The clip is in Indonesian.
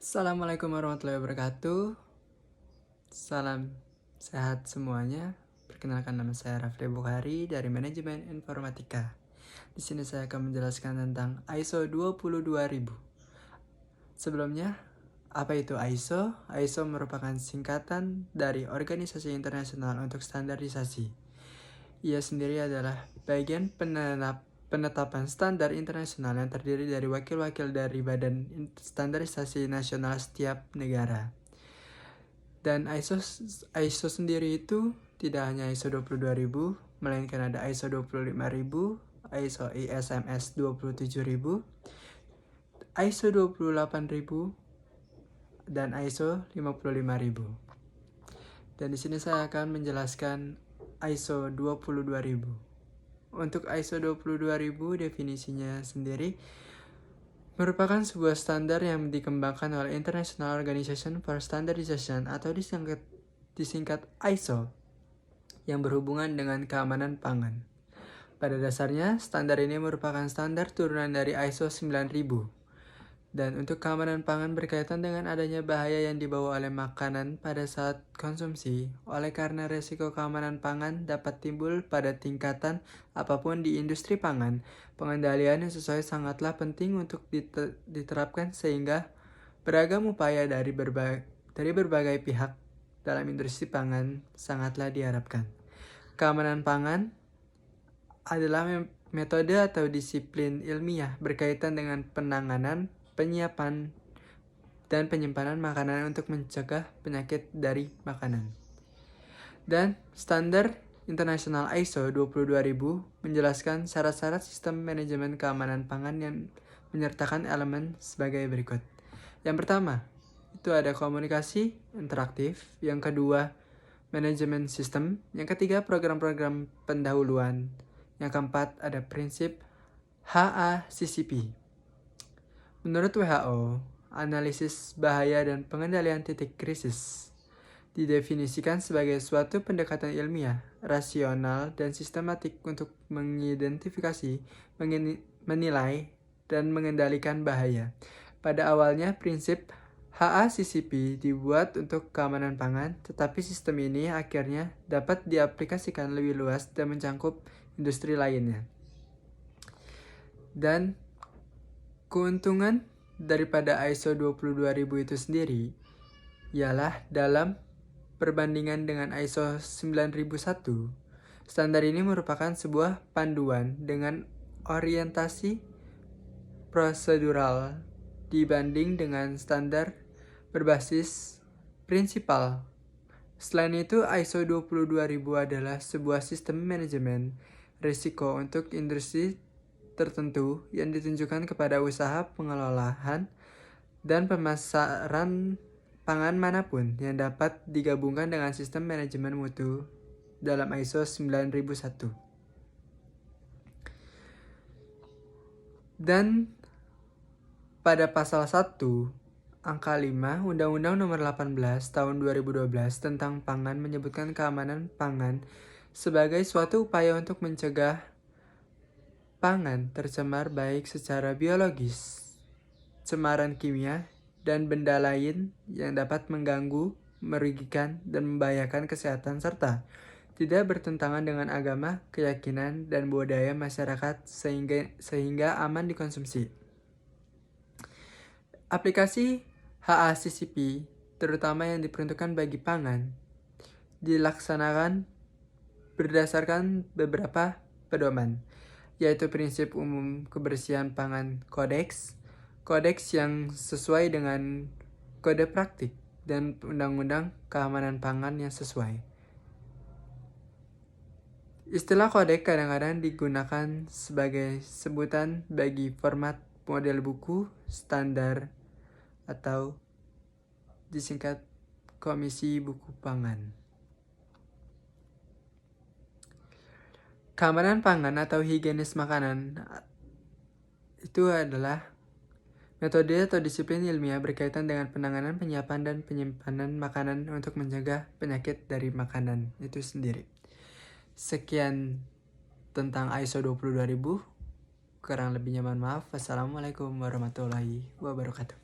Assalamualaikum warahmatullahi wabarakatuh. Salam sehat semuanya. Perkenalkan, nama saya Rafli Bukhari dari Manajemen Informatika. Di sini saya akan menjelaskan tentang ISO 22000. Sebelumnya, apa itu ISO? ISO merupakan singkatan dari Organisasi Internasional untuk Standarisasi. Ia sendiri adalah bagian penetapan standar internasional yang terdiri dari wakil-wakil dari Badan Standarisasi Nasional setiap negara. Dan ISO sendiri itu tidak hanya ISO 22000, melainkan ada ISO 25000, ISO ISMS 27000, ISO 28000, dan ISO 55000. Dan di sini saya akan menjelaskan ISO 22000. Untuk ISO 22000, definisinya sendiri merupakan sebuah standar yang dikembangkan oleh International Organization for Standardization atau disingkat ISO yang berhubungan dengan keamanan pangan. Pada dasarnya, standar ini merupakan standar turunan dari ISO 9000. Dan untuk keamanan pangan berkaitan dengan adanya bahaya yang dibawa oleh makanan pada saat konsumsi. Oleh karena resiko keamanan pangan dapat timbul pada tingkatan apapun di industri pangan, pengendalian yang sesuai sangatlah penting untuk diterapkan sehingga beragam upaya dari berbagai pihak dalam industri pangan sangatlah diharapkan. Keamanan pangan adalah metode atau disiplin ilmiah berkaitan dengan penanganan, penyiapan, dan penyimpanan makanan untuk mencegah penyakit dari makanan. Dan standar internasional ISO 22000 menjelaskan syarat-syarat sistem manajemen keamanan pangan yang menyertakan elemen sebagai berikut. Yang pertama, itu ada komunikasi interaktif. Yang kedua, manajemen sistem. Yang ketiga, program-program pendahuluan. Yang keempat, ada prinsip HACCP. Menurut WHO, analisis bahaya dan pengendalian titik krisis didefinisikan sebagai suatu pendekatan ilmiah, rasional, dan sistematik untuk mengidentifikasi, menilai, dan mengendalikan bahaya. Pada awalnya, prinsip HACCP dibuat untuk keamanan pangan, tetapi sistem ini akhirnya dapat diaplikasikan lebih luas dan mencangkup industri lainnya. Dan keuntungan daripada ISO 22000 itu sendiri ialah dalam perbandingan dengan ISO 9001, standar ini merupakan sebuah panduan dengan orientasi prosedural dibanding dengan standar berbasis prinsipal. Selain itu, ISO 22000 adalah sebuah sistem manajemen risiko untuk industri tertentu yang ditunjukkan kepada usaha pengelolaan dan pemasaran pangan manapun yang dapat digabungkan dengan sistem manajemen mutu dalam ISO 9001. Dan pada pasal 1 angka 5 Undang-Undang Nomor 18 Tahun 2012 tentang pangan menyebutkan keamanan pangan sebagai suatu upaya untuk mencegah pangan tercemar baik secara biologis, cemaran kimia, dan benda lain yang dapat mengganggu, merugikan, dan membahayakan kesehatan serta tidak bertentangan dengan agama, keyakinan, dan budaya masyarakat sehingga aman dikonsumsi. Aplikasi HACCP, terutama yang diperuntukkan bagi pangan, dilaksanakan berdasarkan beberapa pedoman, yaitu prinsip umum kebersihan pangan kodeks yang sesuai dengan kode praktik, dan undang-undang keamanan pangan yang sesuai. Istilah kodeks kadang-kadang digunakan sebagai sebutan bagi format model buku standar atau disingkat Komisi Buku Pangan. Keamanan pangan atau higienis makanan itu adalah metode atau disiplin ilmiah berkaitan dengan penanganan, penyiapan, dan penyimpanan makanan untuk mencegah penyakit dari makanan itu sendiri. Sekian tentang ISO 22000. Kurang lebihnya mohon maaf. Wassalamualaikum warahmatullahi wabarakatuh.